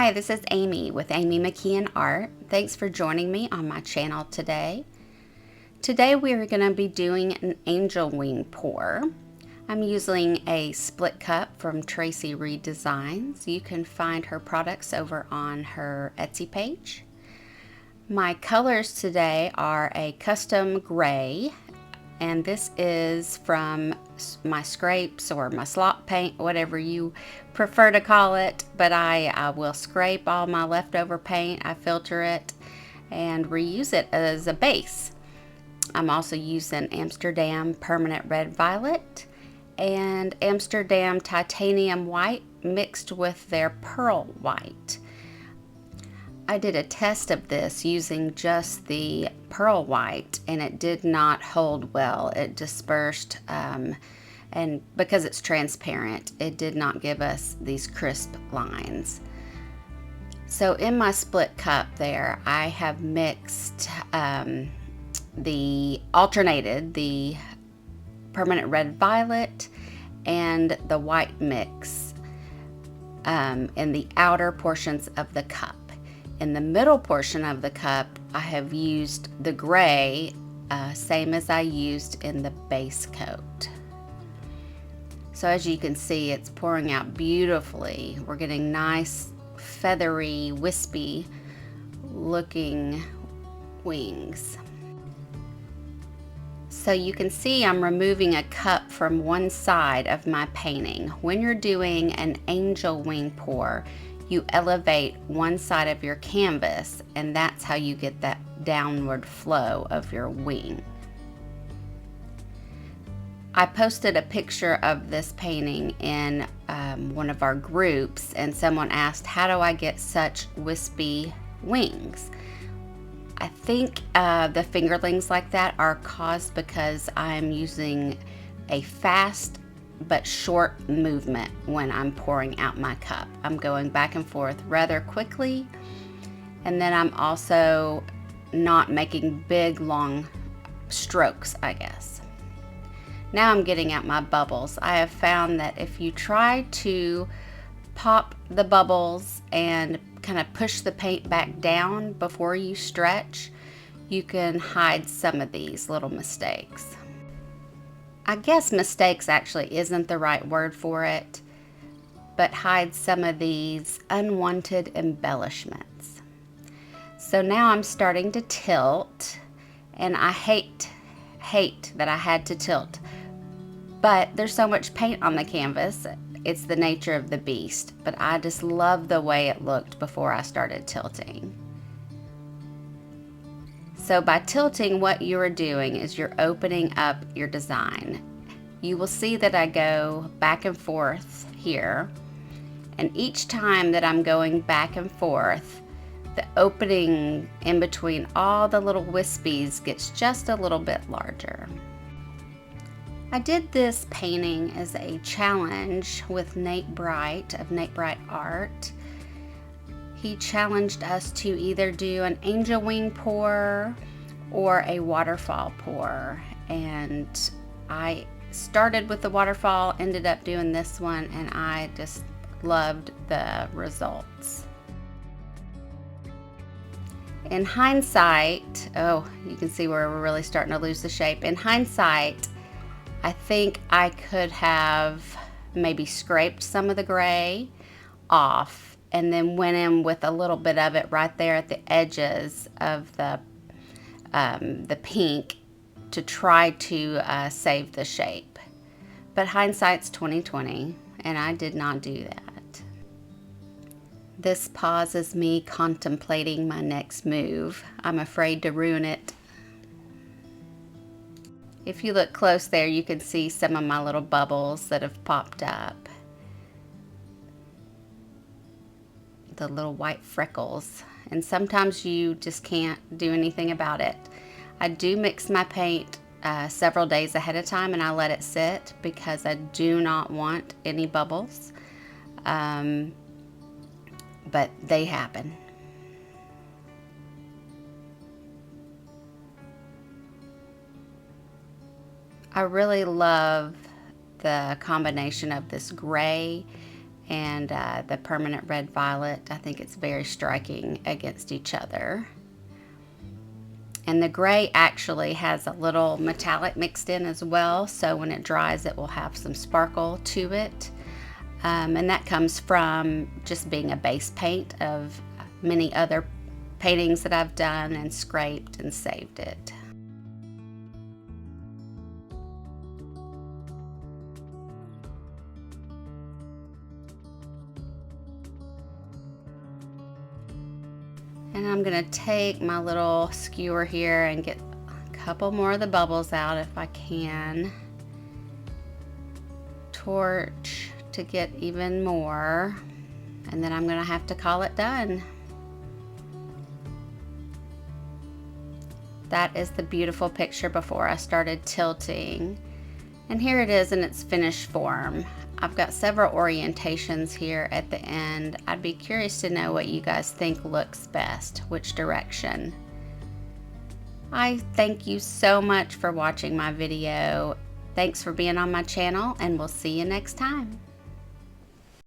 Hi, this is Amy with Amy McKeon Art. Thanks for joining me on my channel today. Today we are going to be doing an angel wing pour. I'm using a split cup from Tracy Reed Designs. You can find her products over on her Etsy page. My colors today are a custom gray, and this is from my scrapes or my slop paint, whatever you prefer to call it, but I will scrape all my leftover paint, I filter it, and reuse it as a base. I'm also using Amsterdam Permanent Red Violet and Amsterdam Titanium White mixed with their Pearl White. I did a test of this using just the Pearl White and it did not hold well. It dispersed, and because it's transparent, it did not give us these crisp lines. So in my split cup there, I have mixed the Permanent Red Violet and the white mix in the outer portions of the cup. In the middle portion of the cup, I have used the gray, same as I used in the base coat. So as you can see, it's pouring out beautifully. We're getting nice, feathery, wispy looking wings. So you can see I'm removing a cup from one side of my painting. When you're doing an angel wing pour, you elevate one side of your canvas, and that's how you get that downward flow of your wing. I posted a picture of this painting in one of our groups, and someone asked, how do I get such wispy wings? I think the fingerlings like that are caused because I'm using a fast but short movement when I'm pouring out my cup. I'm going back and forth rather quickly, and then I'm also not making big long strokes, I guess. Now I'm getting out my bubbles. I have found that if you try to pop the bubbles and kind of push the paint back down before you stretch, you can hide some of these little mistakes. I guess mistakes actually isn't the right word for it, but hide some of these unwanted embellishments. So now I'm starting to tilt, and I hate that I had to tilt, but there's so much paint on the canvas. It's the nature of the beast, but I just love the way it looked before I started tilting. So by tilting, what you are doing is you're opening up your design. You will see that I go back and forth here, and each time that I'm going back and forth, the opening in between all the little wispies gets just a little bit larger. I did this painting as a challenge with Nate Bright of Nate Bright Art. He challenged us to either do an angel wing pour or a waterfall pour, and I started with the waterfall, ended up doing this one, and I just loved the results. In hindsight, oh, you can see where we're really starting to lose the shape. In hindsight, I think I could have maybe scraped some of the gray off and then went in with a little bit of it right there at the edges of the pink to try to save the shape. But hindsight's 20/20, and I did not do that. This pauses me contemplating my next move. I'm afraid to ruin it. If you look close there, you can see some of my little bubbles that have popped up. The little white freckles, and sometimes you just can't do anything about it. I do mix my paint several days ahead of time, and I let it sit because I do not want any bubbles, but they happen. I really love the combination of this gray and the permanent red violet. I think it's very striking against each other. And the gray actually has a little metallic mixed in as well, so when it dries it will have some sparkle to it. And that comes from just being a base paint of many other paintings that I've done and scraped and saved it. And I'm gonna take my little skewer here and get a couple more of the bubbles out if I can. Torch to get even more, and then I'm gonna have to call it done. That is the beautiful picture before I started tilting. And here it is in its finished form. I've got several orientations here at the end. I'd be curious to know what you guys think looks best, which direction. I thank you so much for watching my video. Thanks for being on my channel, and we'll see you next time.